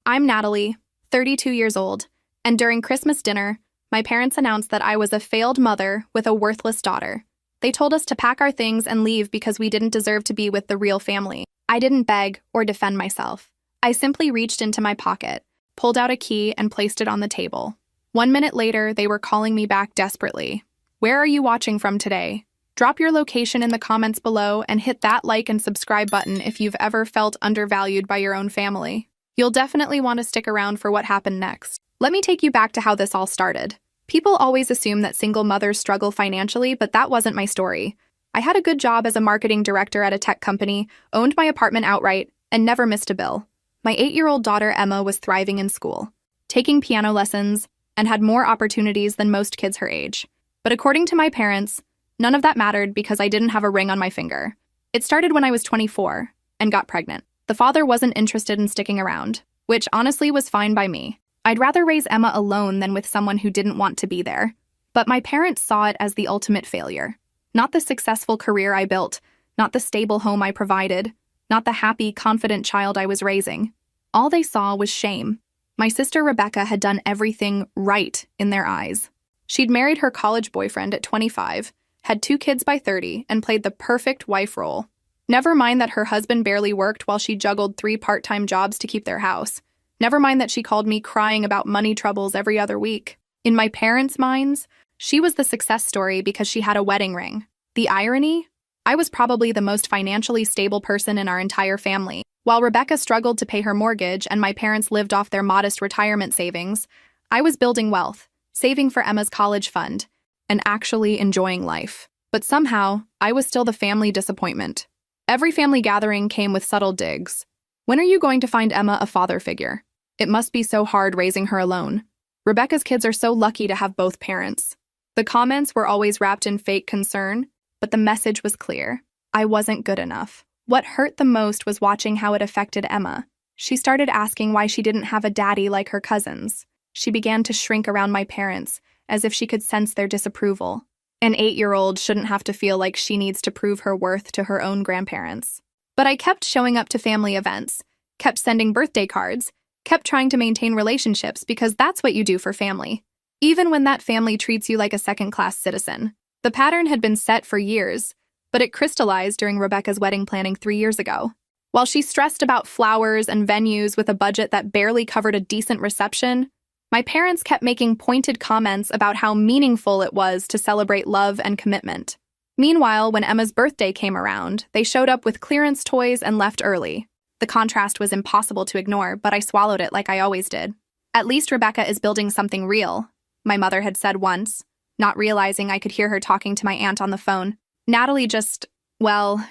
I'm Natalie, 32 years old, and during Christmas dinner, my parents announced that I was a failed mother with a worthless daughter. They told us to pack our things and leave because we didn't deserve to be with the real family. I didn't beg or defend myself. I simply reached into my pocket, pulled out a key, and placed it on the table. 1 minute later, they were calling me back desperately. Where are you watching from today? Drop your location in the comments below and hit that like and subscribe button if you've ever felt undervalued by your own family. You'll definitely want to stick around for what happened next. Let me take you back to how this all started. People always assume that single mothers struggle financially, but that wasn't my story. I had a good job as a marketing director at a tech company, owned my apartment outright, and never missed a bill. My 8-year-old daughter Emma was thriving in school, taking piano lessons, and had more opportunities than most kids her age. But according to my parents, none of that mattered because I didn't have a ring on my finger. It started when I was 24 and got pregnant. The father wasn't interested in sticking around, which honestly was fine by me. I'd rather raise Emma alone than with someone who didn't want to be there. But my parents saw it as the ultimate failure. Not the successful career I built, not the stable home I provided, not the happy, confident child I was raising. All they saw was shame. My sister Rebecca had done everything right in their eyes. She'd married her college boyfriend at 25, had 2 kids by 30, and played the perfect wife role. Never mind that her husband barely worked while she juggled 3 part-time jobs to keep their house. Never mind that she called me crying about money troubles every other week. In my parents' minds, she was the success story because she had a wedding ring. The irony? I was probably the most financially stable person in our entire family. While Rebecca struggled to pay her mortgage and my parents lived off their modest retirement savings, I was building wealth, saving for Emma's college fund, and actually enjoying life. But somehow, I was still the family disappointment. Every family gathering came with subtle digs. When are you going to find Emma a father figure? It must be so hard raising her alone. Rebecca's kids are so lucky to have both parents. The comments were always wrapped in fake concern, but the message was clear. I wasn't good enough. What hurt the most was watching how it affected Emma. She started asking why she didn't have a daddy like her cousins. She began to shrink around my parents, as if she could sense their disapproval. An 8-year-old shouldn't have to feel like she needs to prove her worth to her own grandparents. But I kept showing up to family events, kept sending birthday cards, kept trying to maintain relationships because that's what you do for family, even when that family treats you like a second-class citizen. The pattern had been set for years, but it crystallized during Rebecca's wedding planning 3 years ago. While she stressed about flowers and venues with a budget that barely covered a decent reception, my parents kept making pointed comments about how meaningful it was to celebrate love and commitment. Meanwhile, when Emma's birthday came around, they showed up with clearance toys and left early. The contrast was impossible to ignore, but I swallowed it like I always did. At least Rebecca is building something real, my mother had said once, not realizing I could hear her talking to my aunt on the phone. Natalie just, well,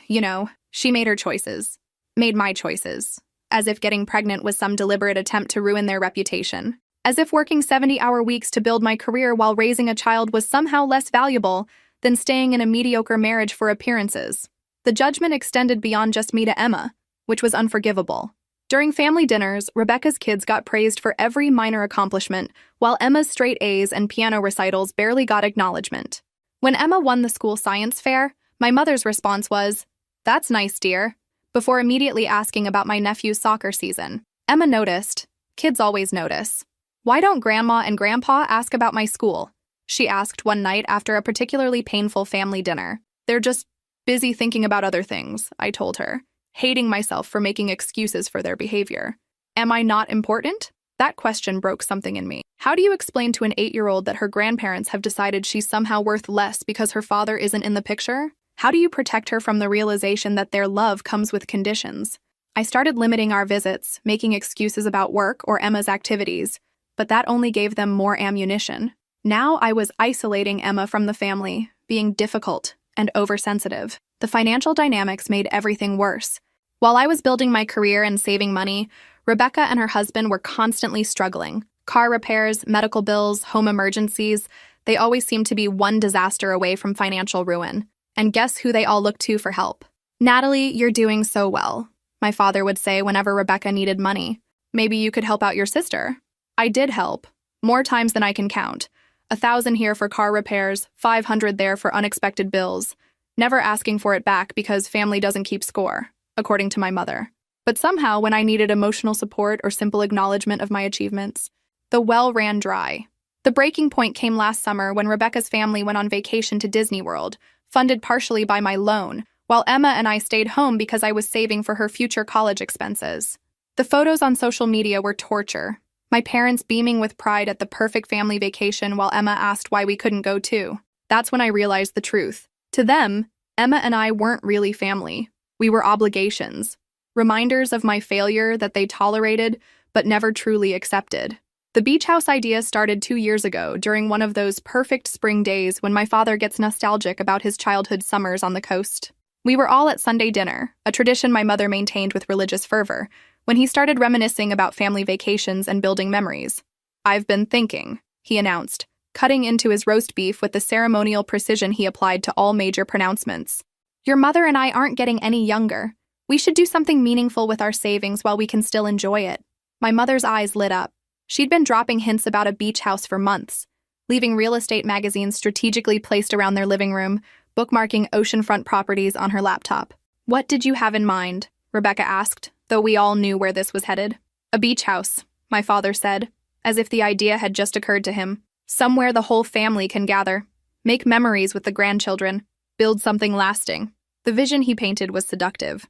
she made her choices. Made my choices. As if getting pregnant was some deliberate attempt to ruin their reputation. As if working 70-hour weeks to build my career while raising a child was somehow less valuable than staying in a mediocre marriage for appearances. The judgment extended beyond just me to Emma, which was unforgivable. During family dinners, Rebecca's kids got praised for every minor accomplishment, while Emma's straight A's and piano recitals barely got acknowledgement. When Emma won the school science fair, my mother's response was, "That's nice, dear," before immediately asking about my nephew's soccer season. Emma noticed. Kids always notice. "Why don't Grandma and Grandpa ask about my school?" she asked one night after a particularly painful family dinner. "They're just busy thinking about other things," I told her, hating myself for making excuses for their behavior. Am I not important? That question broke something in me. How do you explain to an 8-year-old that her grandparents have decided she's somehow worth less because her father isn't in the picture? How do you protect her from the realization that their love comes with conditions? I started limiting our visits, making excuses about work or Emma's activities, but that only gave them more ammunition. Now I was isolating Emma from the family, being difficult and oversensitive. The financial dynamics made everything worse. While I was building my career and saving money, Rebecca and her husband were constantly struggling. Car repairs, medical bills, home emergencies, they always seemed to be one disaster away from financial ruin. And guess who they all looked to for help? "Natalie, you're doing so well," my father would say whenever Rebecca needed money. "Maybe you could help out your sister." I did help, more times than I can count. 1,000 here for car repairs, 500 there for unexpected bills, never asking for it back because family doesn't keep score, according to my mother. But somehow, when I needed emotional support or simple acknowledgement of my achievements, the well ran dry. The breaking point came last summer when Rebecca's family went on vacation to Disney World, funded partially by my loan, while Emma and I stayed home because I was saving for her future college expenses. The photos on social media were torture. My parents beaming with pride at the perfect family vacation while Emma asked why we couldn't go too. That's when I realized the truth. To them, Emma and I weren't really family. We were obligations. Reminders of my failure that they tolerated but never truly accepted. The beach house idea started 2 years ago during one of those perfect spring days when my father gets nostalgic about his childhood summers on the coast. We were all at Sunday dinner, a tradition my mother maintained with religious fervor, when he started reminiscing about family vacations and building memories. "I've been thinking," he announced, cutting into his roast beef with the ceremonial precision he applied to all major pronouncements. "Your mother and I aren't getting any younger. We should do something meaningful with our savings while we can still enjoy it." My mother's eyes lit up. She'd been dropping hints about a beach house for months, leaving real estate magazines strategically placed around their living room, bookmarking oceanfront properties on her laptop. "What did you have in mind?" Rebecca asked, though we all knew where this was headed. "A beach house," my father said, as if the idea had just occurred to him. "Somewhere the whole family can gather, make memories with the grandchildren, build something lasting." The vision he painted was seductive.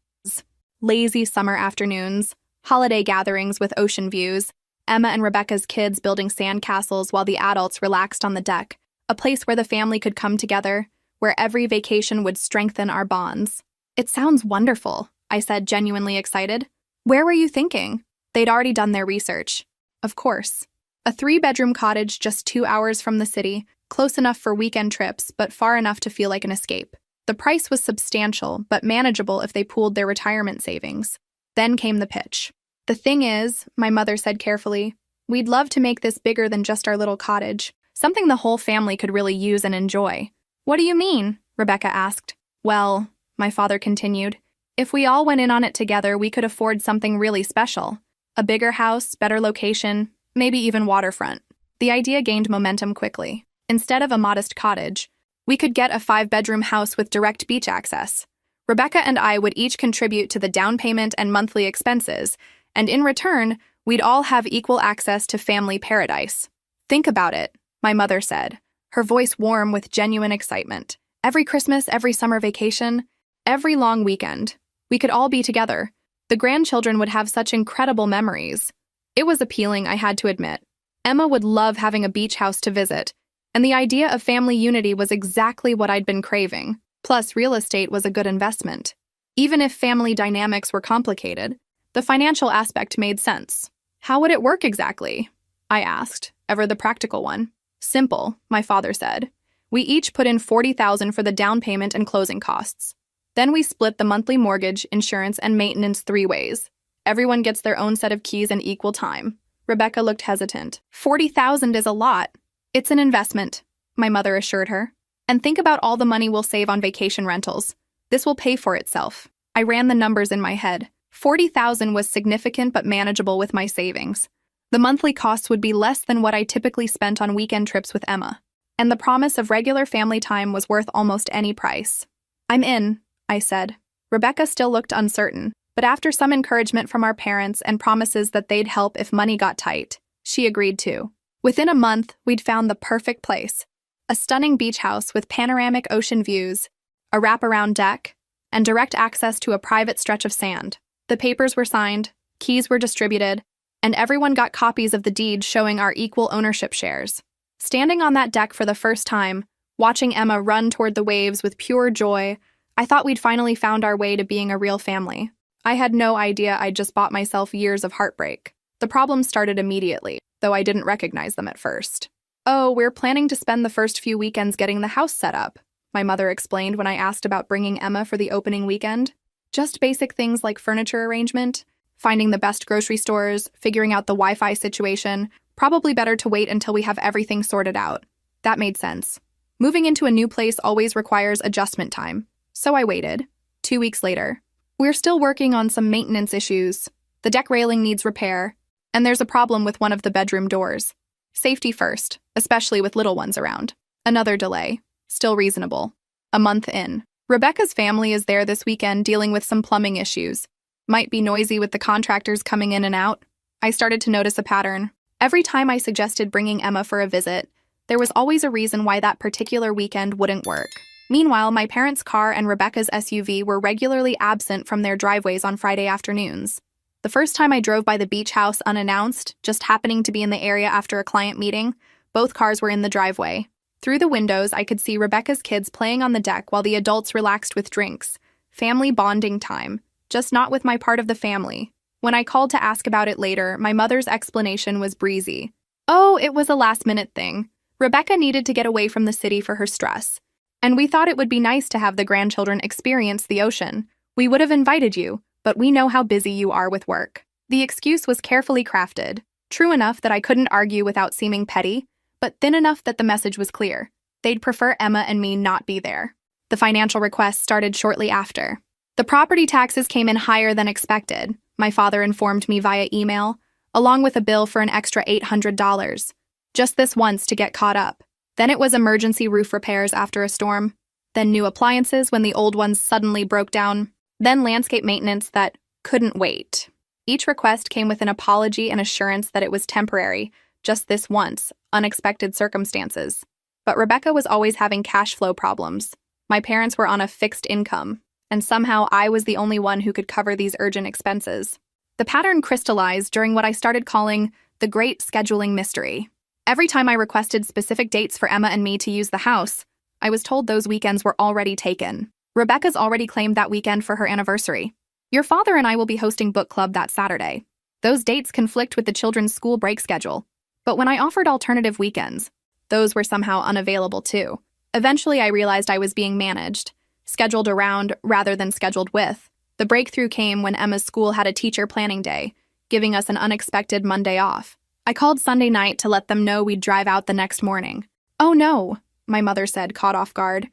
Lazy summer afternoons, holiday gatherings with ocean views, Emma and Rebecca's kids building sandcastles while the adults relaxed on the deck, a place where the family could come together, where every vacation would strengthen our bonds. "It sounds wonderful," I said, genuinely excited. "Where were you thinking?" They'd already done their research. Of course. A 3-bedroom cottage just 2 hours from the city, close enough for weekend trips, but far enough to feel like an escape. The price was substantial, but manageable if they pooled their retirement savings. Then came the pitch. "The thing is," my mother said carefully, "we'd love to make this bigger than just our little cottage, something the whole family could really use and enjoy." "What do you mean?" Rebecca asked. "Well," my father continued, "if we all went in on it together, we could afford something really special. A bigger house, better location, maybe even waterfront." The idea gained momentum quickly. Instead of a modest cottage, we could get a 5-bedroom house with direct beach access. Rebecca and I would each contribute to the down payment and monthly expenses, and in return, we'd all have equal access to family paradise. "Think about it," my mother said, her voice warm with genuine excitement. "Every Christmas, every summer vacation, every long weekend, we could all be together. The grandchildren would have such incredible memories." It was appealing, I had to admit. Emma would love having a beach house to visit, and the idea of family unity was exactly what I'd been craving. Plus, real estate was a good investment. Even if family dynamics were complicated, the financial aspect made sense. "How would it work exactly?" I asked, ever the practical one. "Simple," my father said. "We each put in $40,000 for the down payment and closing costs. Then we split the monthly mortgage, insurance, and maintenance 3 ways. Everyone gets their own set of keys in equal time." Rebecca looked hesitant. "$40,000 is a lot." "It's an investment," my mother assured her. "And think about all the money we'll save on vacation rentals. This will pay for itself." I ran the numbers in my head. 40,000 was significant but manageable with my savings. The monthly costs would be less than what I typically spent on weekend trips with Emma. And the promise of regular family time was worth almost any price. "I'm in," I said. Rebecca still looked uncertain, but after some encouragement from our parents and promises that they'd help if money got tight, she agreed too. Within a month, we'd found the perfect place. A stunning beach house with panoramic ocean views, a wraparound deck, and direct access to a private stretch of sand. The papers were signed, keys were distributed, and everyone got copies of the deed showing our equal ownership shares. Standing on that deck for the first time, watching Emma run toward the waves with pure joy, I thought we'd finally found our way to being a real family. I had no idea I'd just bought myself years of heartbreak. The problems started immediately, though I didn't recognize them at first. "Oh, we're planning to spend the first few weekends getting the house set up," my mother explained when I asked about bringing Emma for the opening weekend. "Just basic things like furniture arrangement, finding the best grocery stores, figuring out the Wi-Fi situation. Probably better to wait until we have everything sorted out." That made sense. Moving into a new place always requires adjustment time. So I waited. 2 weeks later. "We're still working on some maintenance issues. The deck railing needs repair, and there's a problem with one of the bedroom doors. Safety first, especially with little ones around." Another delay. Still reasonable. A month in. Rebecca's family is there this weekend dealing with some plumbing issues. Might be noisy with the contractors coming in and out. I started to notice a pattern. Every time I suggested bringing Emma for a visit, there was always a reason why that particular weekend wouldn't work. Meanwhile, my parents' car and Rebecca's SUV were regularly absent from their driveways on Friday afternoons. The first time I drove by the beach house unannounced, just happening to be in the area after a client meeting, both cars were in the driveway. Through the windows, I could see Rebecca's kids playing on the deck while the adults relaxed with drinks. Family bonding time, just not with my part of the family. When I called to ask about it later, my mother's explanation was breezy. Oh, it was a last-minute thing. Rebecca needed to get away from the city for her stress. And we thought it would be nice to have the grandchildren experience the ocean. We would have invited you, but we know how busy you are with work. The excuse was carefully crafted, true enough that I couldn't argue without seeming petty, but thin enough that the message was clear. They'd prefer Emma and me not be there. The financial requests started shortly after. The property taxes came in higher than expected, my father informed me via email, along with a bill for an extra $800. Just this once to get caught up. Then it was emergency roof repairs after a storm. Then new appliances when the old ones suddenly broke down. Then landscape maintenance that couldn't wait. Each request came with an apology and assurance that it was temporary, just this once, unexpected circumstances. But Rebecca was always having cash flow problems. My parents were on a fixed income, and somehow I was the only one who could cover these urgent expenses. The pattern crystallized during what I started calling the Great Scheduling Mystery. Every time I requested specific dates for Emma and me to use the house, I was told those weekends were already taken. Rebecca's already claimed that weekend for her anniversary. Your father and I will be hosting book club that Saturday. Those dates conflict with the children's school break schedule. But when I offered alternative weekends, those were somehow unavailable too. Eventually, I realized I was being managed, scheduled around rather than scheduled with. The breakthrough came when Emma's school had a teacher planning day, giving us an unexpected Monday off. I called Sunday night to let them know we'd drive out the next morning. Oh no, my mother said, caught off guard.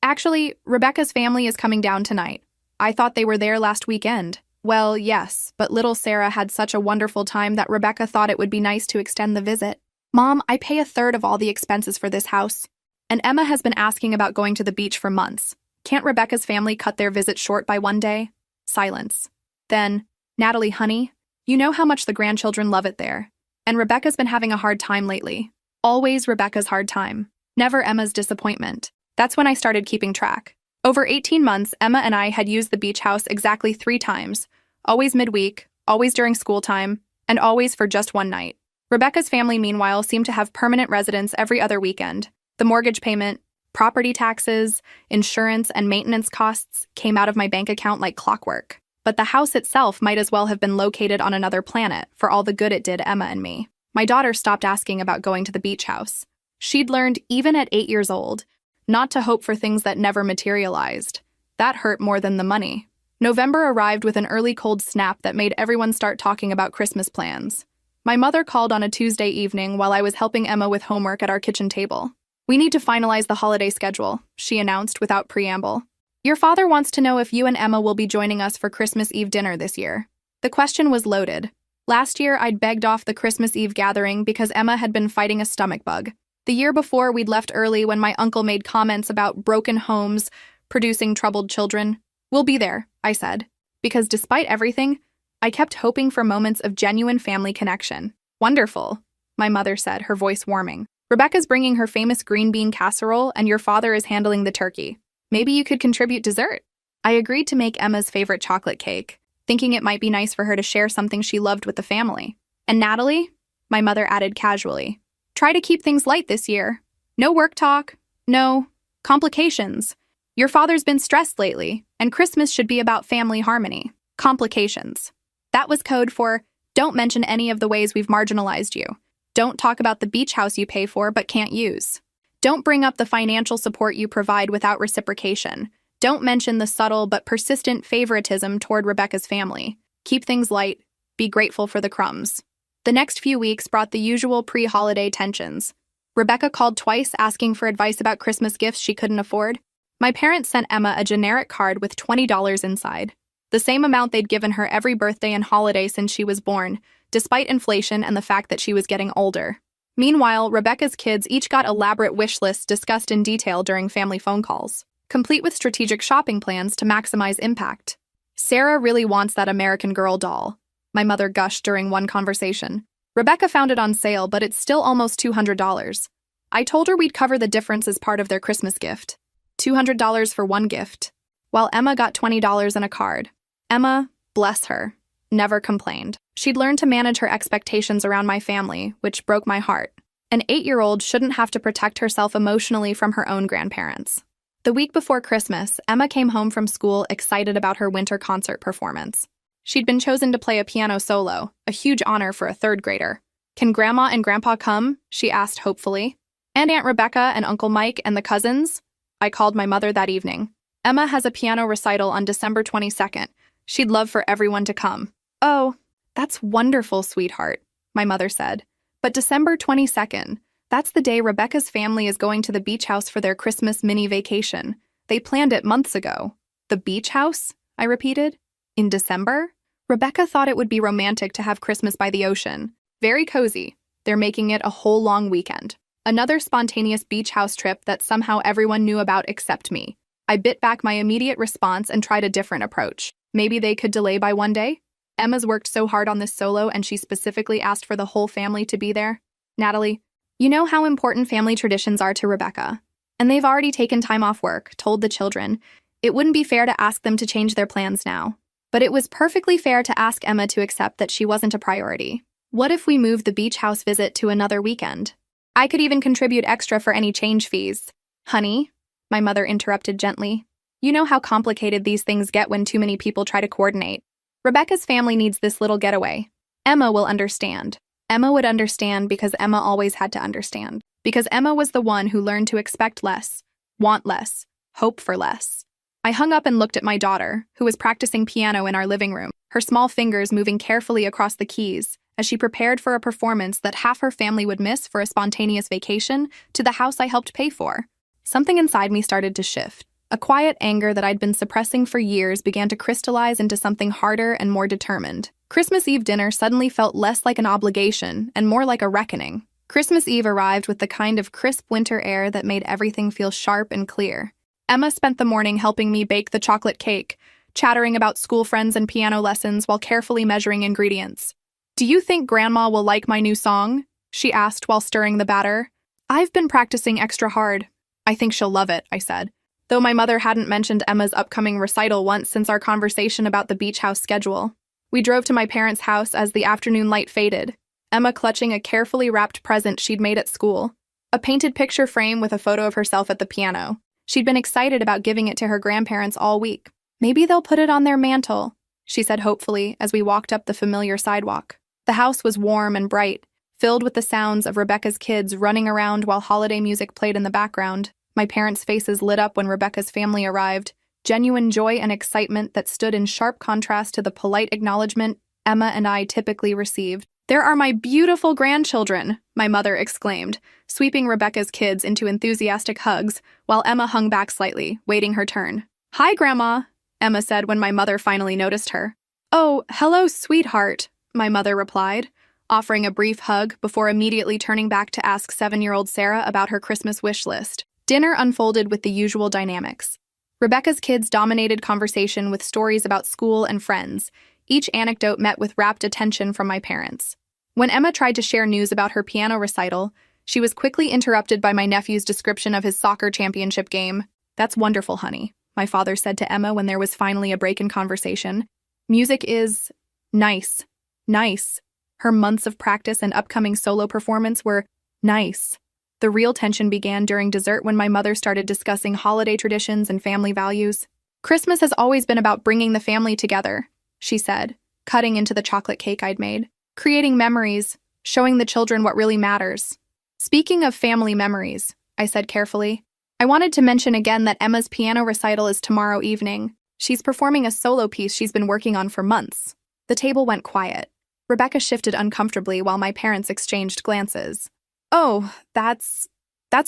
Actually, Rebecca's family is coming down tonight. I thought they were there last weekend. Well, yes, but little Sarah had such a wonderful time that Rebecca thought it would be nice to extend the visit. Mom, I pay a third of all the expenses for this house. And Emma has been asking about going to the beach for months. Can't Rebecca's family cut their visit short by one day? Silence. Then, Natalie, honey, you know how much the grandchildren love it there. And Rebecca's been having a hard time lately. Always Rebecca's hard time. Never Emma's disappointment. That's when I started keeping track. Over 18 months, Emma and I had used the beach house exactly 3 times. Always midweek, always during school time, and always for just one night. Rebecca's family, meanwhile, seemed to have permanent residence every other weekend. The mortgage payment, property taxes, insurance, and maintenance costs came out of my bank account like clockwork. But the house itself might as well have been located on another planet for all the good it did Emma and me. My daughter stopped asking about going to the beach house. She'd learned, even at 8 years old, not to hope for things that never materialized. That hurt more than the money. November arrived with an early cold snap that made everyone start talking about Christmas plans. My mother called on a Tuesday evening while I was helping Emma with homework at our kitchen table. We need to finalize the holiday schedule, she announced without preamble. Your father wants to know if you and Emma will be joining us for Christmas Eve dinner this year. The question was loaded. Last year, I'd begged off the Christmas Eve gathering because Emma had been fighting a stomach bug. The year before, we'd left early when my uncle made comments about broken homes producing troubled children. We'll be there, I said, because despite everything, I kept hoping for moments of genuine family connection. Wonderful, my mother said, her voice warming. Rebecca's bringing her famous green bean casserole, and your father is handling the turkey. Maybe you could contribute dessert. I agreed to make Emma's favorite chocolate cake, thinking it might be nice for her to share something she loved with the family. And Natalie, my mother added casually, try to keep things light this year. No work talk, no complications. Your father's been stressed lately, and Christmas should be about family harmony. Complications. That was code for, don't mention any of the ways we've marginalized you. Don't talk about the beach house you pay for but can't use. Don't bring up the financial support you provide without reciprocation. Don't mention the subtle but persistent favoritism toward Rebecca's family. Keep things light. Be grateful for the crumbs. The next few weeks brought the usual pre-holiday tensions. Rebecca called twice asking for advice about Christmas gifts she couldn't afford. My parents sent Emma a generic card with $20 inside, the same amount they'd given her every birthday and holiday since she was born, despite inflation and the fact that she was getting older. Meanwhile, Rebecca's kids each got elaborate wish lists discussed in detail during family phone calls, complete with strategic shopping plans to maximize impact. Sarah really wants that American Girl doll, my mother gushed during one conversation. Rebecca found it on sale, but it's still almost $200. I told her we'd cover the difference as part of their Christmas gift. $200 for one gift, while Emma got $20 and a card. Emma, bless her, never complained. She'd learned to manage her expectations around my family, which broke my heart. An 8-year-old shouldn't have to protect herself emotionally from her own grandparents. The week before Christmas, Emma came home from school excited about her winter concert performance. She'd been chosen to play a piano solo, a huge honor for a third grader. "Can Grandma and Grandpa come?" she asked hopefully. "And Aunt Rebecca and Uncle Mike and the cousins?" I called my mother that evening. "Emma has a piano recital on December 22nd. She'd love for everyone to come." "Oh, that's wonderful, sweetheart," my mother said. "But December 22nd, that's the day Rebecca's family is going to the beach house for their Christmas mini vacation. They planned it months ago." "The beach house?" I repeated. "In December?" Rebecca thought it would be romantic to have Christmas by the ocean. Very cozy. They're making it a whole long weekend. Another spontaneous beach house trip that somehow everyone knew about except me. I bit back my immediate response and tried a different approach. Maybe they could delay by one day? Emma's worked so hard on this solo and she specifically asked for the whole family to be there. "Natalie, you know how important family traditions are to Rebecca. And they've already taken time off work, told the children. It wouldn't be fair to ask them to change their plans now. But it was perfectly fair to ask Emma to accept that she wasn't a priority. What if we moved the beach house visit to another weekend? I could even contribute extra for any change fees." "Honey," my mother interrupted gently, "you know how complicated these things get when too many people try to coordinate. Rebecca's family needs this little getaway. Emma will understand." Emma would understand because Emma always had to understand. Because Emma was the one who learned to expect less, want less, hope for less. I hung up and looked at my daughter, who was practicing piano in our living room, her small fingers moving carefully across the keys as she prepared for a performance that half her family would miss for a spontaneous vacation to the house I helped pay for. Something inside me started to shift. A quiet anger that I'd been suppressing for years began to crystallize into something harder and more determined. Christmas Eve dinner suddenly felt less like an obligation and more like a reckoning. Christmas Eve arrived with the kind of crisp winter air that made everything feel sharp and clear. Emma spent the morning helping me bake the chocolate cake, chattering about school friends and piano lessons while carefully measuring ingredients. "Do you think Grandma will like my new song?" she asked while stirring the batter. "I've been practicing extra hard." "I think she'll love it," I said, though my mother hadn't mentioned Emma's upcoming recital once since our conversation about the beach house schedule. We drove to my parents' house as the afternoon light faded, Emma clutching a carefully wrapped present she'd made at school, a painted picture frame with a photo of herself at the piano. She'd been excited about giving it to her grandparents all week. "Maybe they'll put it on their mantle," she said hopefully as we walked up the familiar sidewalk. The house was warm and bright, filled with the sounds of Rebecca's kids running around while holiday music played in the background. My parents' faces lit up when Rebecca's family arrived, genuine joy and excitement that stood in sharp contrast to the polite acknowledgement Emma and I typically received. "There are my beautiful grandchildren," my mother exclaimed, sweeping Rebecca's kids into enthusiastic hugs while Emma hung back slightly, waiting her turn. "Hi, Grandma," Emma said when my mother finally noticed her. "Oh, hello, sweetheart," my mother replied, offering a brief hug before immediately turning back to ask 7-year-old Sarah about her Christmas wish list. Dinner unfolded with the usual dynamics. Rebecca's kids dominated conversation with stories about school and friends, each anecdote met with rapt attention from my parents. When Emma tried to share news about her piano recital, she was quickly interrupted by my nephew's description of his soccer championship game. "That's wonderful, honey," my father said to Emma when there was finally a break in conversation. "Music is nice. Nice. Her months of practice and upcoming solo performance were nice." The real tension began during dessert when my mother started discussing holiday traditions and family values. "Christmas has always been about bringing the family together," she said, cutting into the chocolate cake I'd made. "Creating memories, showing the children what really matters." "Speaking of family memories," I said carefully, "I wanted to mention again that Emma's piano recital is tomorrow evening. She's performing a solo piece she's been working on for months." The table went quiet. Rebecca shifted uncomfortably while my parents exchanged glances. "Oh, that's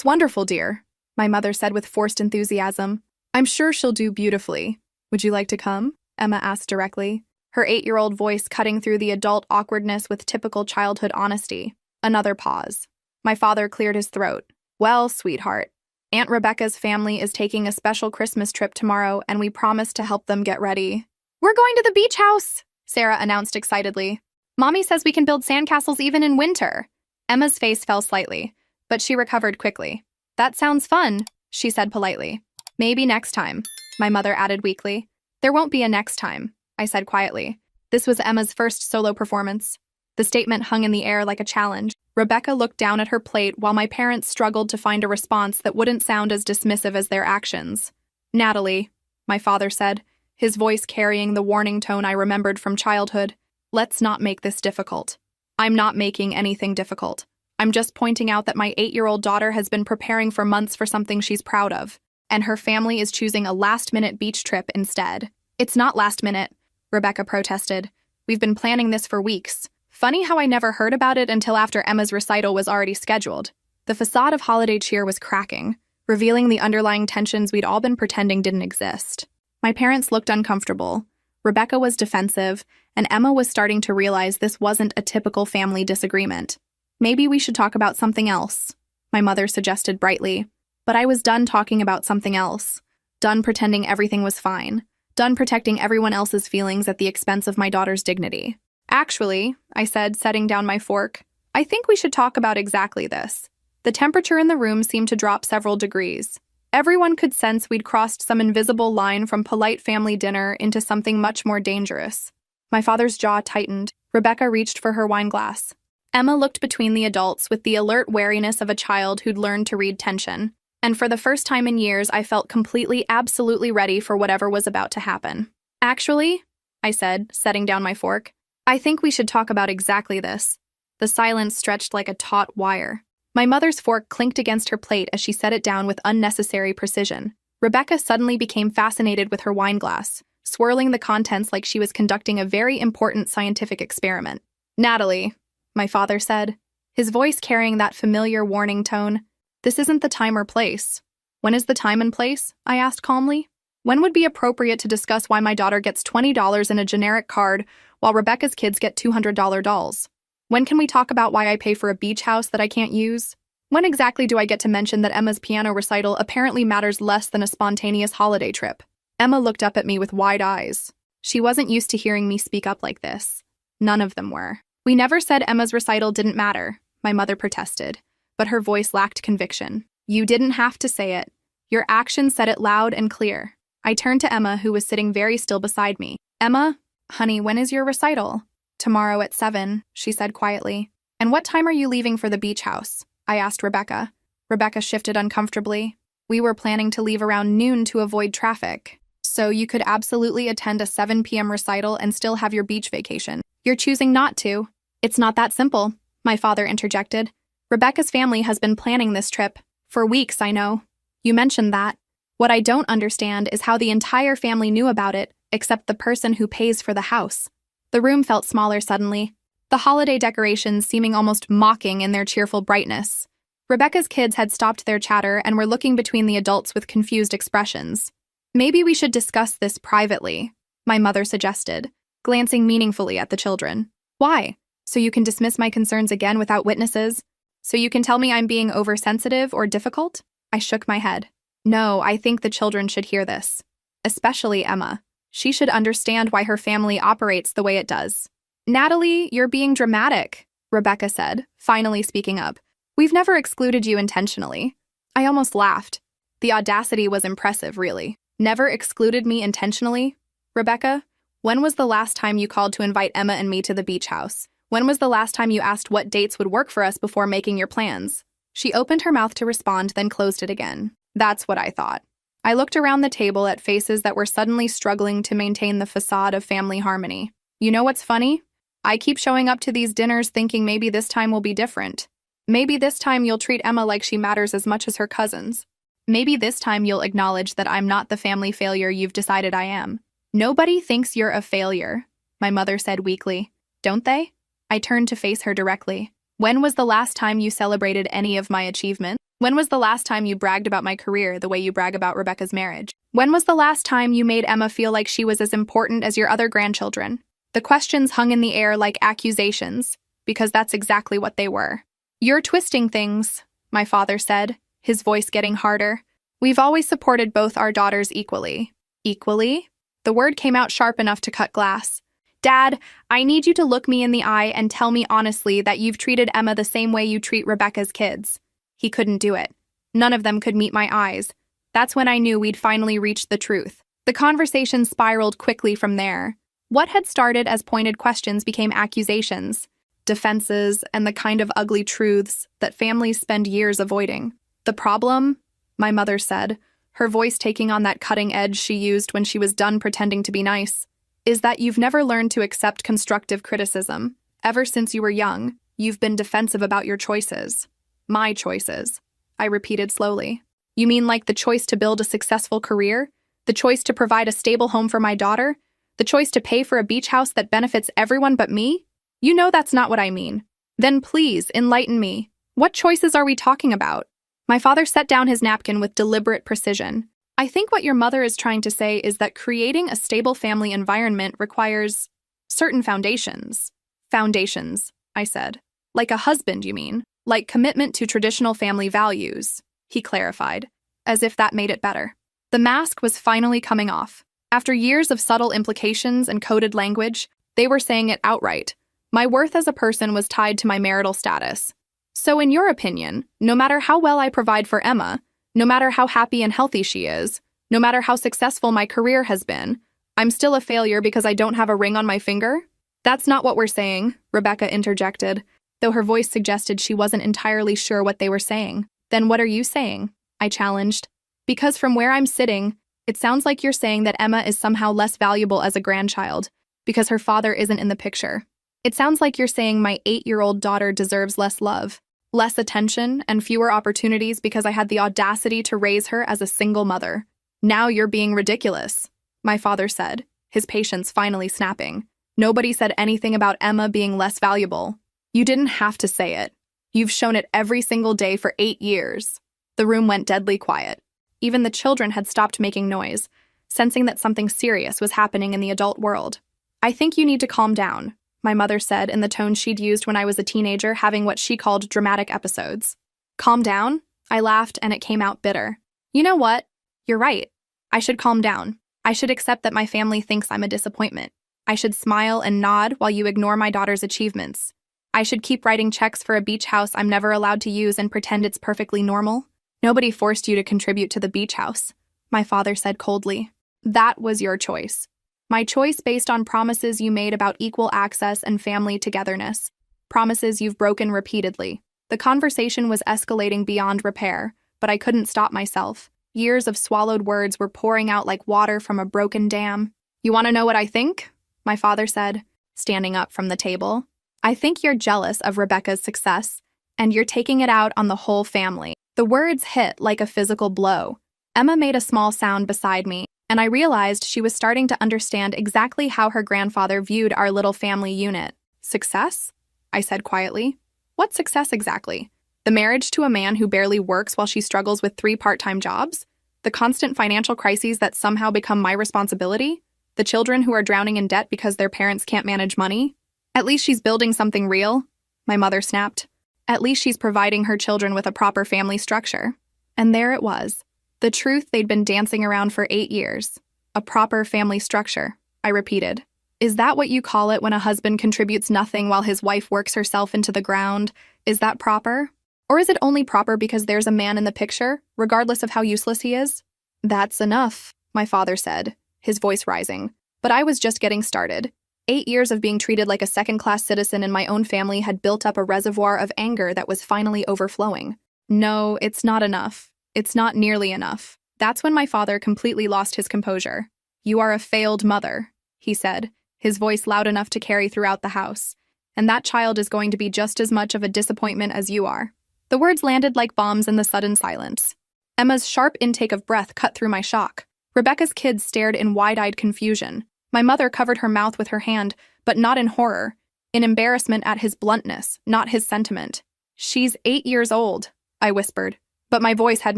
wonderful, dear," my mother said with forced enthusiasm. "I'm sure she'll do beautifully. Would you like to come?" Emma asked directly, her 8-year-old voice cutting through the adult awkwardness with typical childhood honesty. Another pause. My father cleared his throat. "Well, sweetheart, Aunt Rebecca's family is taking a special Christmas trip tomorrow and we promised to help them get ready. We're going to the beach house, Sarah announced excitedly. Mommy says we can build sandcastles even in winter. Emma's face fell slightly, but she recovered quickly. That sounds fun, she said politely. Maybe next time, my mother added weakly. There won't be a next time, I said quietly. This was Emma's first solo performance. The statement hung in the air like a challenge. Rebecca looked down at her plate while my parents struggled to find a response that wouldn't sound as dismissive as their actions. Natalie, my father said, his voice carrying the warning tone I remembered from childhood. Let's not make this difficult. I'm not making anything difficult. I'm just pointing out that my 8-year-old daughter has been preparing for months for something she's proud of, and her family is choosing a last-minute beach trip instead. It's not last minute, Rebecca protested. We've been planning this for weeks. Funny how I never heard about it until after Emma's recital was already scheduled. The facade of holiday cheer was cracking, revealing the underlying tensions we'd all been pretending didn't exist. My parents looked uncomfortable. Rebecca was defensive, and Emma was starting to realize this wasn't a typical family disagreement. Maybe we should talk about something else, my mother suggested brightly. But I was done talking about something else. Done pretending everything was fine. Done protecting everyone else's feelings at the expense of my daughter's dignity. Actually, I said, setting down my fork, I think we should talk about exactly this. The temperature in the room seemed to drop several degrees. Everyone could sense we'd crossed some invisible line from polite family dinner into something much more dangerous. My father's jaw tightened. Rebecca reached for her wine glass. Emma looked between the adults with the alert wariness of a child who'd learned to read tension. And for the first time in years, I felt completely, absolutely ready for whatever was about to happen. Actually, I said, setting down my fork, I think we should talk about exactly this. The silence stretched like a taut wire. My mother's fork clinked against her plate as she set it down with unnecessary precision. Rebecca suddenly became fascinated with her wine glass, swirling the contents like she was conducting a very important scientific experiment. Natalie, my father said, his voice carrying that familiar warning tone. This isn't the time or place. When is the time and place? I asked calmly. When would be appropriate to discuss why my daughter gets $20 in a generic card while Rebecca's kids get $200 dolls? When can we talk about why I pay for a beach house that I can't use? When exactly do I get to mention that Emma's piano recital apparently matters less than a spontaneous holiday trip? Emma looked up at me with wide eyes. She wasn't used to hearing me speak up like this. None of them were. We never said Emma's recital didn't matter, my mother protested, but her voice lacked conviction. You didn't have to say it. Your actions said it loud and clear. I turned to Emma, who was sitting very still beside me. Emma, honey, when is your recital? Tomorrow at 7, she said quietly. And what time are you leaving for the beach house? I asked Rebecca. Rebecca shifted uncomfortably. We were planning to leave around noon to avoid traffic. So you could absolutely attend a 7 p.m. recital and still have your beach vacation. You're choosing not to. It's not that simple, my father interjected. Rebecca's family has been planning this trip. For weeks, I know. You mentioned that. What I don't understand is how the entire family knew about it, except the person who pays for the house. The room felt smaller suddenly, the holiday decorations seeming almost mocking in their cheerful brightness. Rebecca's kids had stopped their chatter and were looking between the adults with confused expressions. Maybe we should discuss this privately, my mother suggested, glancing meaningfully at the children. Why? So you can dismiss my concerns again without witnesses? So you can tell me I'm being oversensitive or difficult? I shook my head. No, I think the children should hear this. Especially Emma. She should understand why her family operates the way it does. Natalie, you're being dramatic, Rebecca said, finally speaking up. We've never excluded you intentionally. I almost laughed. The audacity was impressive, really. Never excluded me intentionally? Rebecca, when was the last time you called to invite Emma and me to the beach house? When was the last time you asked what dates would work for us before making your plans? She opened her mouth to respond, then closed it again. That's what I thought. I looked around the table at faces that were suddenly struggling to maintain the facade of family harmony. You know what's funny? I keep showing up to these dinners thinking maybe this time will be different. Maybe this time you'll treat Emma like she matters as much as her cousins. Maybe this time you'll acknowledge that I'm not the family failure you've decided I am. Nobody thinks you're a failure, my mother said weakly. Don't they? I turned to face her directly. When was the last time you celebrated any of my achievements? When was the last time you bragged about my career the way you brag about Rebecca's marriage? When was the last time you made Emma feel like she was as important as your other grandchildren? The questions hung in the air like accusations, because that's exactly what they were. You're twisting things, my father said, his voice getting harder. We've always supported both our daughters equally. Equally? The word came out sharp enough to cut glass. Dad, I need you to look me in the eye and tell me honestly that you've treated Emma the same way you treat Rebecca's kids. He couldn't do it. None of them could meet my eyes. That's when I knew we'd finally reached the truth. The conversation spiraled quickly from there. What had started as pointed questions became accusations, defenses, and the kind of ugly truths that families spend years avoiding. The problem, my mother said, her voice taking on that cutting edge she used when she was done pretending to be nice, is that you've never learned to accept constructive criticism. Ever since you were young, you've been defensive about your choices. My choices, I repeated slowly. You mean like the choice to build a successful career? The choice to provide a stable home for my daughter? The choice to pay for a beach house that benefits everyone but me? You know that's not what I mean. Then please, enlighten me. What choices are we talking about? My father set down his napkin with deliberate precision. I think what your mother is trying to say is that creating a stable family environment requires certain foundations. Foundations, I said. Like a husband, you mean? Like commitment to traditional family values, he clarified, as if that made it better. The mask was finally coming off. After years of subtle implications and coded language, they were saying it outright. My worth as a person was tied to my marital status. So in your opinion, no matter how well I provide for Emma, no matter how happy and healthy she is, no matter how successful my career has been, I'm still a failure because I don't have a ring on my finger? That's not what we're saying, Rebecca interjected, though her voice suggested she wasn't entirely sure what they were saying. Then what are you saying? I challenged. Because from where I'm sitting, it sounds like you're saying that Emma is somehow less valuable as a grandchild because her father isn't in the picture. It sounds like you're saying my 8-year-old daughter deserves less love, less attention, and fewer opportunities because I had the audacity to raise her as a single mother. Now you're being ridiculous, my father said, his patience finally snapping. Nobody said anything about Emma being less valuable. You didn't have to say it. You've shown it every single day for 8 years. The room went deadly quiet. Even the children had stopped making noise, sensing that something serious was happening in the adult world. I think you need to calm down, my mother said in the tone she'd used when I was a teenager having what she called dramatic episodes. Calm down? I laughed and it came out bitter. You know what? You're right. I should calm down. I should accept that my family thinks I'm a disappointment. I should smile and nod while you ignore my daughter's achievements. I should keep writing checks for a beach house I'm never allowed to use and pretend it's perfectly normal. Nobody forced you to contribute to the beach house, my father said coldly. That was your choice. My choice based on promises you made about equal access and family togetherness. Promises you've broken repeatedly. The conversation was escalating beyond repair, but I couldn't stop myself. Years of swallowed words were pouring out like water from a broken dam. You want to know what I think? My father said, standing up from the table. I think you're jealous of Rebecca's success, and you're taking it out on the whole family. The words hit like a physical blow. Emma made a small sound beside me, and I realized she was starting to understand exactly how her grandfather viewed our little family unit. Success? I said quietly. What success exactly? The marriage to a man who barely works while she struggles with 3 part-time jobs? The constant financial crises that somehow become my responsibility? The children who are drowning in debt because their parents can't manage money? At least she's building something real, my mother snapped. At least she's providing her children with a proper family structure. And there it was. The truth they'd been dancing around for 8 years. A proper family structure, I repeated. Is that what you call it when a husband contributes nothing while his wife works herself into the ground? Is that proper? Or is it only proper because there's a man in the picture, regardless of how useless he is? That's enough, my father said, his voice rising. But I was just getting started. 8 years of being treated like a second-class citizen in my own family had built up a reservoir of anger that was finally overflowing. No, it's not enough. It's not nearly enough. That's when my father completely lost his composure. You are a failed mother, he said, his voice loud enough to carry throughout the house. And that child is going to be just as much of a disappointment as you are. The words landed like bombs in the sudden silence. Emma's sharp intake of breath cut through my shock. Rebecca's kids stared in wide-eyed confusion. My mother covered her mouth with her hand, but not in horror, in embarrassment at his bluntness, not his sentiment. She's 8 years old, I whispered, but my voice had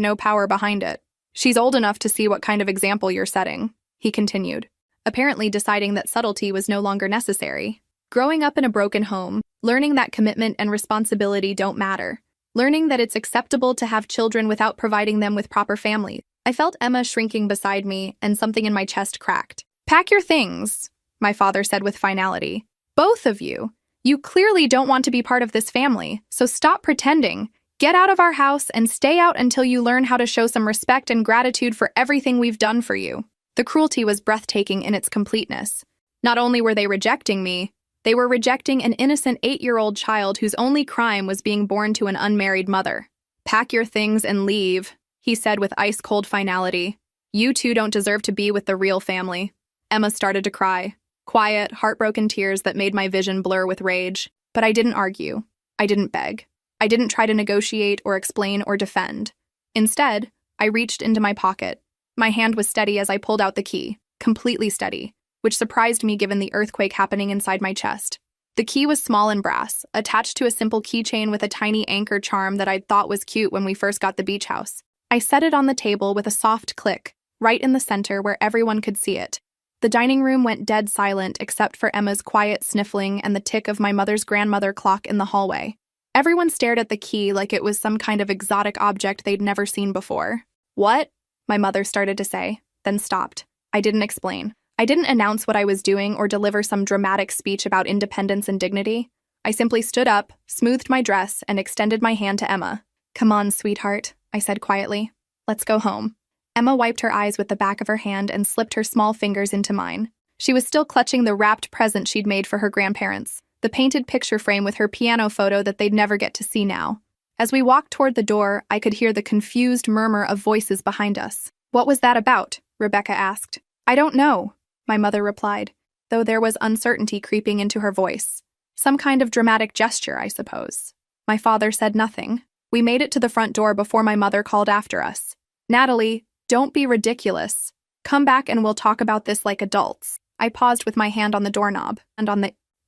no power behind it. She's old enough to see what kind of example you're setting, he continued, apparently deciding that subtlety was no longer necessary. Growing up in a broken home, learning that commitment and responsibility don't matter, learning that it's acceptable to have children without providing them with proper families. I felt Emma shrinking beside me, and something in my chest cracked. Pack your things, my father said with finality. Both of you. You clearly don't want to be part of this family, so stop pretending. Get out of our house and stay out until you learn how to show some respect and gratitude for everything we've done for you. The cruelty was breathtaking in its completeness. Not only were they rejecting me, they were rejecting an innocent 8-year-old child whose only crime was being born to an unmarried mother. Pack your things and leave, he said with ice-cold finality. You two don't deserve to be with the real family. Emma started to cry. Quiet, heartbroken tears that made my vision blur with rage. But I didn't argue. I didn't beg. I didn't try to negotiate or explain or defend. Instead, I reached into my pocket. My hand was steady as I pulled out the key, completely steady, which surprised me given the earthquake happening inside my chest. The key was small and brass, attached to a simple keychain with a tiny anchor charm that I'd thought was cute when we first got the beach house. I set it on the table with a soft click, right in the center where everyone could see it. The dining room went dead silent except for Emma's quiet sniffling and the tick of my mother's grandmother clock in the hallway. Everyone stared at the key like it was some kind of exotic object they'd never seen before. What? My mother started to say, then stopped. I didn't explain. I didn't announce what I was doing or deliver some dramatic speech about independence and dignity. I simply stood up, smoothed my dress, and extended my hand to Emma. Come on, sweetheart, I said quietly. Let's go home. Emma wiped her eyes with the back of her hand and slipped her small fingers into mine. She was still clutching the wrapped present she'd made for her grandparents, the painted picture frame with her piano photo that they'd never get to see now. As we walked toward the door, I could hear the confused murmur of voices behind us. What was that about? Rebecca asked. I don't know, my mother replied, though there was uncertainty creeping into her voice. Some kind of dramatic gesture, I suppose. My father said nothing. We made it to the front door before my mother called after us. Natalie, don't be ridiculous. Come back and we'll talk about this like adults. I paused with my hand on the doorknob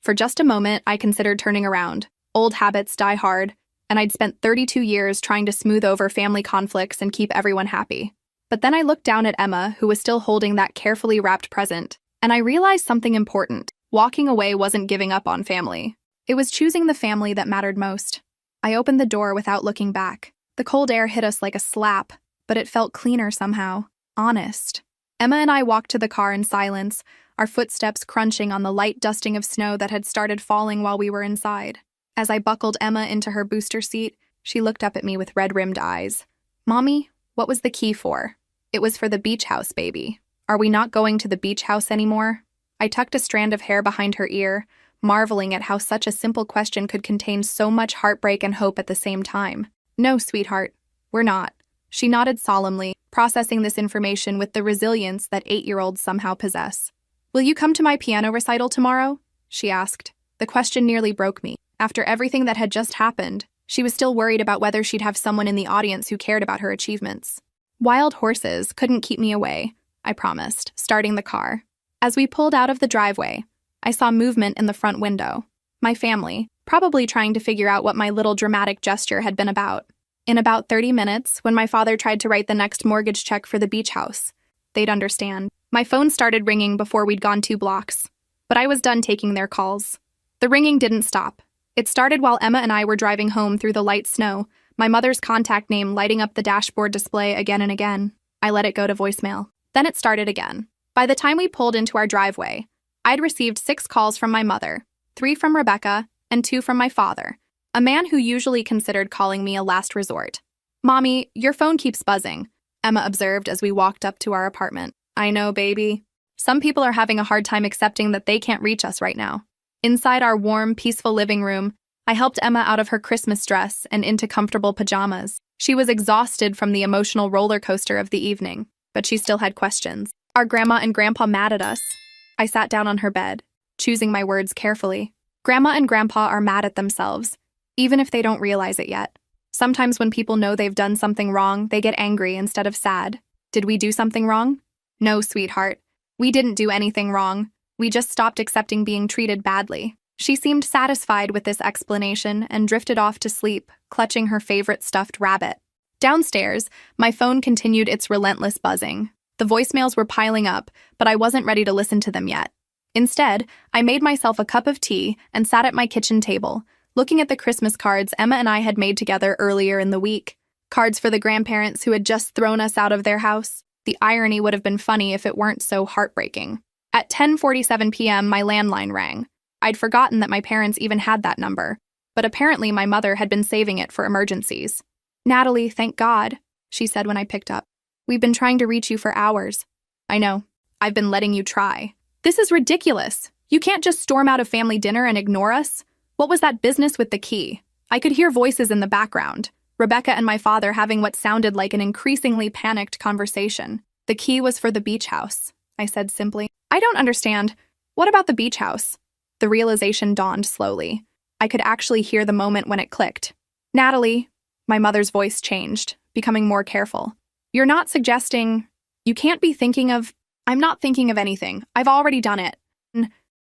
For just a moment, I considered turning around. Old habits die hard, and I'd spent 32 years trying to smooth over family conflicts and keep everyone happy. But then I looked down at Emma, who was still holding that carefully wrapped present, and I realized something important. Walking away wasn't giving up on family. It was choosing the family that mattered most. I opened the door without looking back. The cold air hit us like a slap, but it felt cleaner somehow. Honest. Emma and I walked to the car in silence, our footsteps crunching on the light dusting of snow that had started falling while we were inside. As I buckled Emma into her booster seat, she looked up at me with red-rimmed eyes. Mommy, what was the key for? It was for the beach house, baby. Are we not going to the beach house anymore? I tucked a strand of hair behind her ear, marveling at how such a simple question could contain so much heartbreak and hope at the same time. No, sweetheart, we're not. She nodded solemnly, processing this information with the resilience that 8-year-olds somehow possess. Will you come to my piano recital tomorrow? She asked. The question nearly broke me. After everything that had just happened, she was still worried about whether she'd have someone in the audience who cared about her achievements. Wild horses couldn't keep me away, I promised, starting the car. As we pulled out of the driveway, I saw movement in the front window. My family, probably trying to figure out what my little dramatic gesture had been about. In about 30 minutes, when my father tried to write the next mortgage check for the beach house, they'd understand. My phone started ringing before we'd gone 2 blocks, but I was done taking their calls. The ringing didn't stop. It started while Emma and I were driving home through the light snow, my mother's contact name lighting up the dashboard display again and again. I let it go to voicemail. Then it started again. By the time we pulled into our driveway, I'd received 6 calls from my mother, 3 from Rebecca, and 2 from my father, a man who usually considered calling me a last resort. Mommy, your phone keeps buzzing, Emma observed as we walked up to our apartment. I know, baby. Some people are having a hard time accepting that they can't reach us right now. Inside our warm, peaceful living room, I helped Emma out of her Christmas dress and into comfortable pajamas. She was exhausted from the emotional roller coaster of the evening, but she still had questions. Are Grandma and Grandpa mad at us? I sat down on her bed, choosing my words carefully. Grandma and Grandpa are mad at themselves, even if they don't realize it yet. Sometimes when people know they've done something wrong, they get angry instead of sad. Did we do something wrong? No, sweetheart. We didn't do anything wrong. We just stopped accepting being treated badly. She seemed satisfied with this explanation and drifted off to sleep, clutching her favorite stuffed rabbit. Downstairs, my phone continued its relentless buzzing. The voicemails were piling up, but I wasn't ready to listen to them yet. Instead, I made myself a cup of tea and sat at my kitchen table, looking at the Christmas cards Emma and I had made together earlier in the week. Cards for the grandparents who had just thrown us out of their house. The irony would have been funny if it weren't so heartbreaking. At 10:47 p.m., my landline rang. I'd forgotten that my parents even had that number, but apparently my mother had been saving it for emergencies. "Natalie, thank God," she said when I picked up. "We've been trying to reach you for hours." "I know. I've been letting you try." "This is ridiculous. You can't just storm out of family dinner and ignore us. What was that business with the key?" I could hear voices in the background, Rebecca and my father having what sounded like an increasingly panicked conversation. "The key was for the beach house," I said simply. "I don't understand. What about the beach house?" The realization dawned slowly. I could actually hear the moment when it clicked. "Natalie," my mother's voice changed, becoming more careful. "You're not suggesting... You can't be thinking of... I'm not thinking of anything. I've already done it.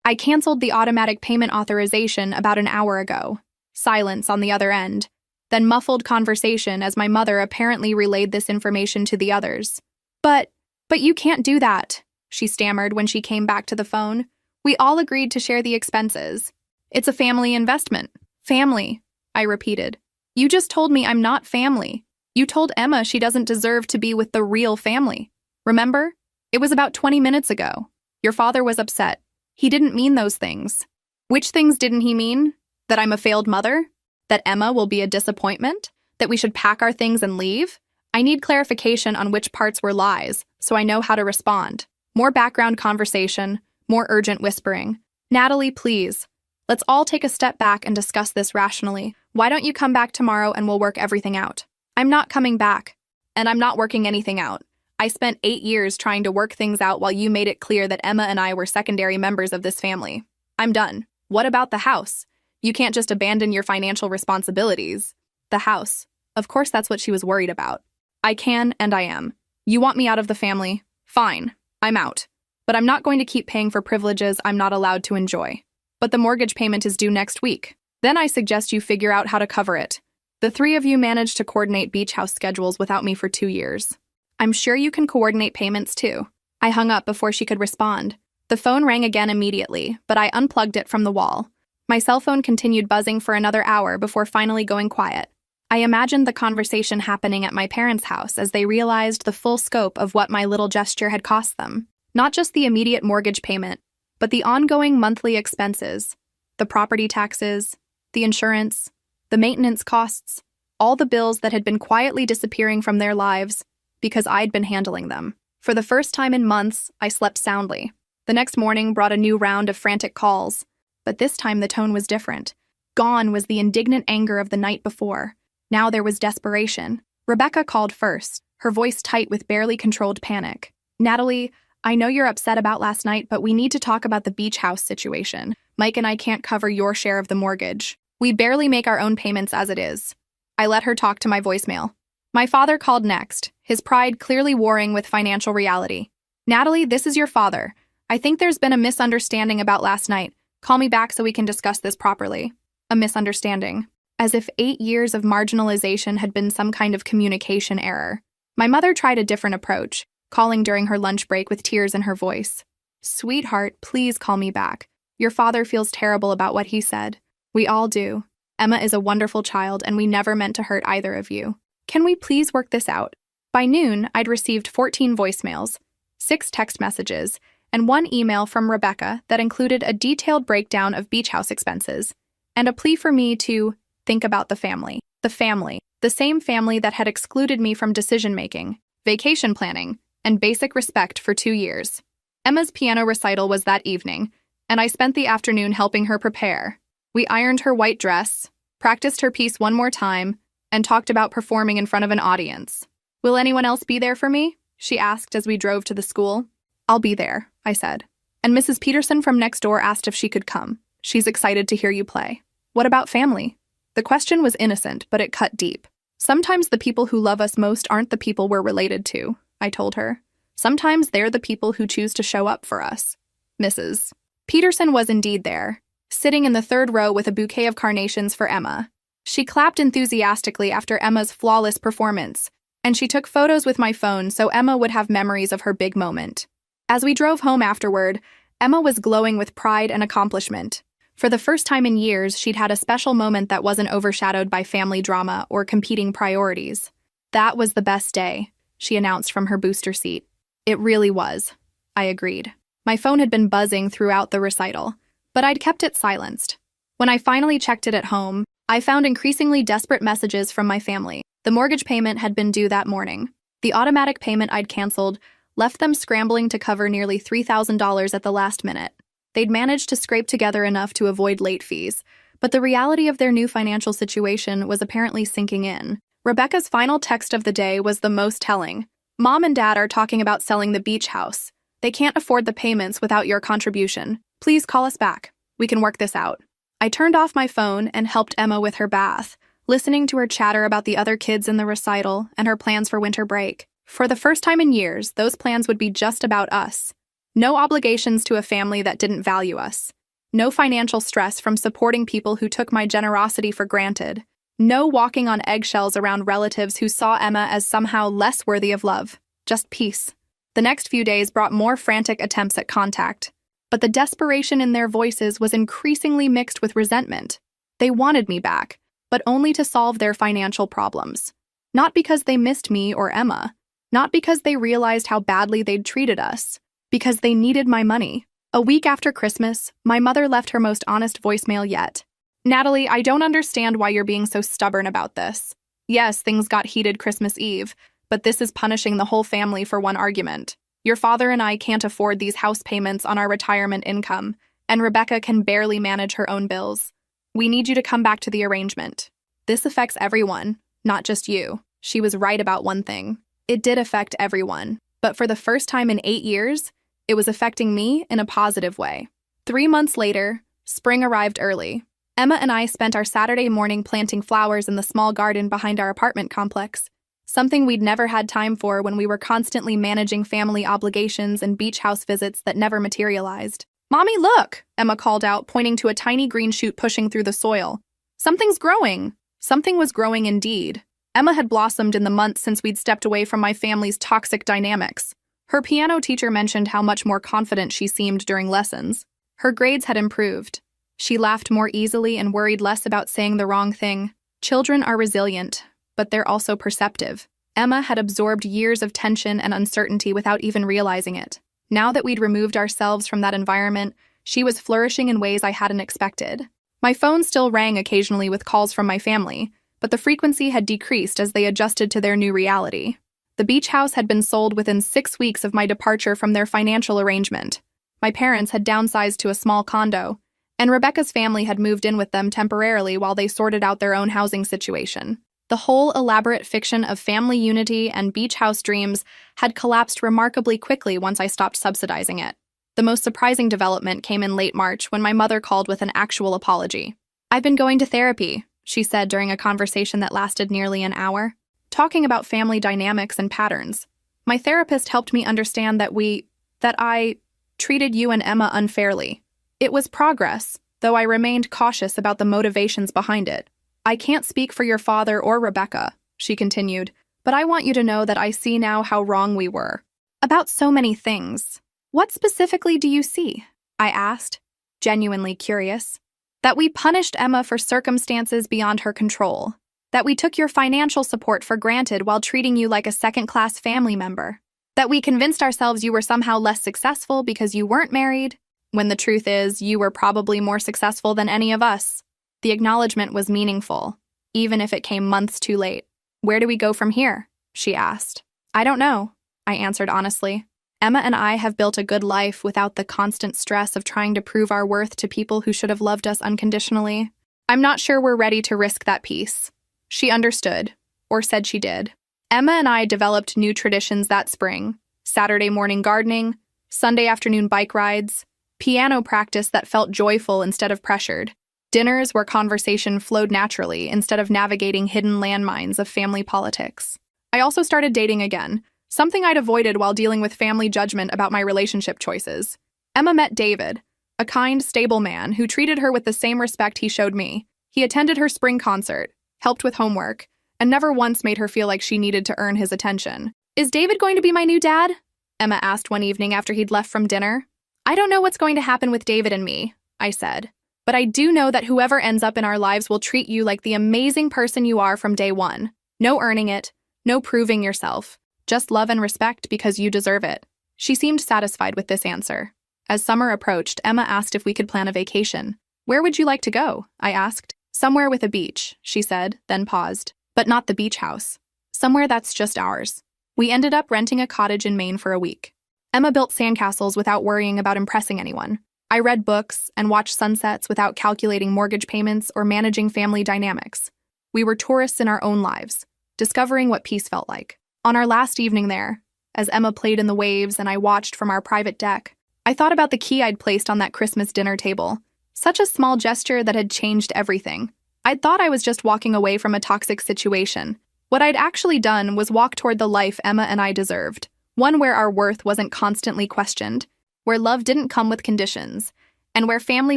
I canceled the automatic payment authorization about an hour ago." Silence on the other end, then muffled conversation as my mother apparently relayed this information to the others. But you can't do that," she stammered when she came back to the phone. "We all agreed to share the expenses. It's a family investment." "Family," I repeated. "You just told me I'm not family. You told Emma she doesn't deserve to be with the real family. Remember? It was about 20 minutes ago. Your father was upset. He didn't mean those things." "Which things didn't he mean? That I'm a failed mother? That Emma will be a disappointment? That we should pack our things and leave?" I need clarification on which parts were lies, so I know how to respond. More background conversation, more urgent whispering. "Natalie, please. Let's all take a step back and discuss this rationally. Why don't you come back tomorrow and we'll work everything out?" "I'm not coming back. And I'm not working anything out. I spent 8 years trying to work things out while you made it clear that Emma and I were secondary members of this family. I'm done." "What about the house? You can't just abandon your financial responsibilities." "The house. Of course that's what she was worried about. I can and I am. You want me out of the family? Fine. I'm out. But I'm not going to keep paying for privileges I'm not allowed to enjoy. But the mortgage payment is due next week. Then I suggest you figure out how to cover it. The three of you managed to coordinate beach house schedules without me for 2 years. I'm sure you can coordinate payments too." I hung up before she could respond. The phone rang again immediately, but I unplugged it from the wall. My cell phone continued buzzing for another hour before finally going quiet. I imagined the conversation happening at my parents' house as they realized the full scope of what my little gesture had cost them. Not just the immediate mortgage payment, but the ongoing monthly expenses, the property taxes, the insurance, the maintenance costs, all the bills that had been quietly disappearing from their lives because I'd been handling them. For the first time in months, I slept soundly. The next morning brought a new round of frantic calls, but this time the tone was different. Gone was the indignant anger of the night before. Now there was desperation. Rebecca called first, her voice tight with barely controlled panic. "Natalie, I know you're upset about last night, but we need to talk about the beach house situation. Mike and I can't cover your share of the mortgage. We barely make our own payments as it is." I let her talk to my voicemail. My father called next, his pride clearly warring with financial reality. "Natalie, this is your father. I think there's been a misunderstanding about last night. Call me back so we can discuss this properly." A misunderstanding. As if 8 years of marginalization had been some kind of communication error. My mother tried a different approach, calling during her lunch break with tears in her voice. "Sweetheart, please call me back. Your father feels terrible about what he said. We all do. Emma is a wonderful child and we never meant to hurt either of you. Can we please work this out?" By noon, I'd received 14 voicemails, 6 text messages, and 1 email from Rebecca that included a detailed breakdown of beach house expenses, and a plea for me to think about the family. The same family that had excluded me from decision-making, vacation planning, and basic respect for 2 years. Emma's piano recital was that evening, and I spent the afternoon helping her prepare. We ironed her white dress, practiced her piece one more time, and talked about performing in front of an audience. "Will anyone else be there for me?" she asked as we drove to the school. "I'll be there," I said. "And Mrs. Peterson from next door asked if she could come. She's excited to hear you play." "What about family?" The question was innocent, but it cut deep. "Sometimes the people who love us most aren't the people we're related to," I told her. "Sometimes they're the people who choose to show up for us." Mrs. Peterson was indeed there, sitting in the 3rd row with a bouquet of carnations for Emma. She clapped enthusiastically after Emma's flawless performance, and she took photos with my phone so Emma would have memories of her big moment. As we drove home afterward, Emma was glowing with pride and accomplishment. For the first time in years, she'd had a special moment that wasn't overshadowed by family drama or competing priorities. "That was the best day," she announced from her booster seat. "It really was," I agreed. My phone had been buzzing throughout the recital, but I'd kept it silenced. When I finally checked it at home, I found increasingly desperate messages from my family. The mortgage payment had been due that morning. The automatic payment I'd canceled left them scrambling to cover nearly $3,000 at the last minute. They'd managed to scrape together enough to avoid late fees, but the reality of their new financial situation was apparently sinking in. Rebecca's final text of the day was the most telling. "Mom and Dad are talking about selling the beach house. They can't afford the payments without your contribution. Please call us back. We can work this out." I turned off my phone and helped Emma with her bath, listening to her chatter about the other kids in the recital and her plans for winter break. For the first time in years, those plans would be just about us. No obligations to a family that didn't value us. No financial stress from supporting people who took my generosity for granted. No walking on eggshells around relatives who saw Emma as somehow less worthy of love. Just peace. The next few days brought more frantic attempts at contact, but the desperation in their voices was increasingly mixed with resentment. They wanted me back, but only to solve their financial problems. Not because they missed me or Emma. Not because they realized how badly they'd treated us. Because they needed my money. A week after Christmas, my mother left her most honest voicemail yet. "Natalie, I don't understand why you're being so stubborn about this. Yes, things got heated Christmas Eve, but this is punishing the whole family for one argument. Your father and I can't afford these house payments on our retirement income, and Rebecca can barely manage her own bills. We need you to come back to the arrangement. This affects everyone, not just you." She was right about one thing. It did affect everyone, but for the first time in 8 years, it was affecting me in a positive way. 3 months later, spring arrived early. Emma and I spent our Saturday morning planting flowers in the small garden behind our apartment complex, something we'd never had time for when we were constantly managing family obligations and beach house visits that never materialized. "Mommy, look!" Emma called out, pointing to a tiny green shoot pushing through the soil. "Something's growing." Something was growing indeed. Emma had blossomed in the months since we'd stepped away from my family's toxic dynamics. Her piano teacher mentioned how much more confident she seemed during lessons. Her grades had improved. She laughed more easily and worried less about saying the wrong thing. Children are resilient, but they're also perceptive. Emma had absorbed years of tension and uncertainty without even realizing it. Now that we'd removed ourselves from that environment, she was flourishing in ways I hadn't expected. My phone still rang occasionally with calls from my family, but the frequency had decreased as they adjusted to their new reality. The beach house had been sold within 6 weeks of my departure from their financial arrangement. My parents had downsized to a small condo, and Rebecca's family had moved in with them temporarily while they sorted out their own housing situation. The whole elaborate fiction of family unity and beach house dreams had collapsed remarkably quickly once I stopped subsidizing it. The most surprising development came in late March when my mother called with an actual apology. "I've been going to therapy," she said during a conversation that lasted nearly an hour, talking about family dynamics and patterns. "My therapist helped me understand that I treated you and Emma unfairly. It was progress, though I remained cautious about the motivations behind it. I can't speak for your father or Rebecca," she continued, "but I want you to know that I see now how wrong we were. About so many things. What specifically do you see?" I asked, genuinely curious. "That we punished Emma for circumstances beyond her control. That we took your financial support for granted while treating you like a second-class family member. That we convinced ourselves you were somehow less successful because you weren't married, when the truth is you were probably more successful than any of us." The acknowledgement was meaningful, even if it came months too late. "Where do we go from here?" she asked. "I don't know," I answered honestly. "Emma and I have built a good life without the constant stress of trying to prove our worth to people who should have loved us unconditionally. I'm not sure we're ready to risk that peace." She understood, or said she did. Emma and I developed new traditions that spring: Saturday morning gardening, Sunday afternoon bike rides, piano practice that felt joyful instead of pressured, dinners where conversation flowed naturally instead of navigating hidden landmines of family politics. I also started dating again, something I'd avoided while dealing with family judgment about my relationship choices. Emma met David, a kind, stable man who treated her with the same respect he showed me. He attended her spring concert, helped with homework, and never once made her feel like she needed to earn his attention. "Is David going to be my new dad?" Emma asked one evening after he'd left from dinner. "I don't know what's going to happen with David and me," I said. "But I do know that whoever ends up in our lives will treat you like the amazing person you are from day one. No earning it, no proving yourself. Just love and respect because you deserve it." She seemed satisfied with this answer. As summer approached, Emma asked if we could plan a vacation. "Where would you like to go?" I asked. "Somewhere with a beach," she said, then paused. "But not the beach house. Somewhere that's just ours." We ended up renting a cottage in Maine for a week. Emma built sandcastles without worrying about impressing anyone. I read books and watched sunsets without calculating mortgage payments or managing family dynamics. We were tourists in our own lives, discovering what peace felt like. On our last evening there, as Emma played in the waves and I watched from our private deck, I thought about the key I'd placed on that Christmas dinner table. Such a small gesture that had changed everything. I'd thought I was just walking away from a toxic situation. What I'd actually done was walk toward the life Emma and I deserved. One where our worth wasn't constantly questioned, where love didn't come with conditions, and where family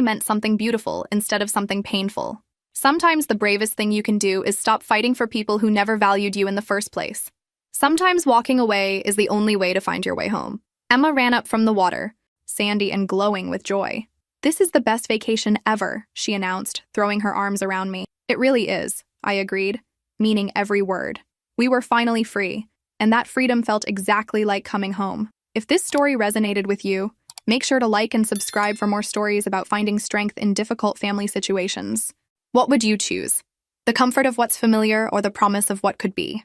meant something beautiful instead of something painful. Sometimes the bravest thing you can do is stop fighting for people who never valued you in the first place. Sometimes walking away is the only way to find your way home. Emma ran up from the water, sandy and glowing with joy. "This is the best vacation ever," she announced, throwing her arms around me. "It really is," I agreed, meaning every word. We were finally free, and that freedom felt exactly like coming home. If this story resonated with you, make sure to like and subscribe for more stories about finding strength in difficult family situations. What would you choose? The comfort of what's familiar or the promise of what could be?